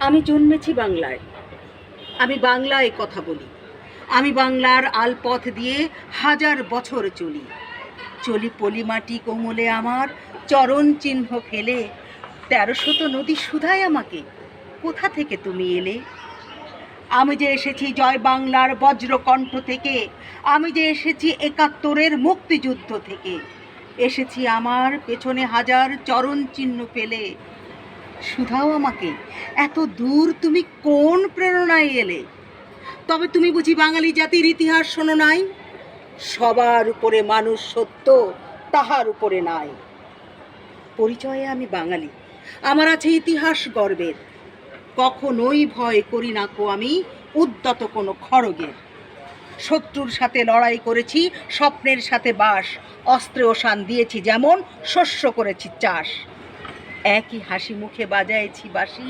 আমি জন্মেছি বাংলায়, আমি বাংলায় কথা বলি। আমি বাংলার আলপথ দিয়ে হাজার বছর চলি। চলি পলিমাটি কোমলে আমার চরণ চিহ্ন ফেলে। ১৩০০ নদী শুধায় আমাকে, কোথা থেকে তুমি এলে? আমি যে এসেছি জয় বাংলার বজ্রকণ্ঠ থেকে, আমি যে এসেছি ৭১-এর মুক্তিযুদ্ধ থেকে। এসেছি আমার পেছনে হাজার চরণ চিহ্ন ফেলে। শুধাও আমাকে, এত দূর তুমি কোন প্রেরণায় এলে? তবে তুমি বুঝি বাঙালি জাতির ইতিহাস শোনো নাই? সবার উপরে মানুষ সত্য, তাহার উপরে নাই। পরিচয়ে আমি বাঙালি, আমার আছে ইতিহাস গর্বের। কখনোই ভয় করি না কো আমি উদ্যত কোনো খড়গের। শত্রুর সাথে লড়াই করেছি, স্বপ্নের সাথে বাস। অস্ত্রে ওসান দিয়েছি যেমন, শস্য করেছি চাষ। একই হাসি মুখে বাজাইছি বাঁশি।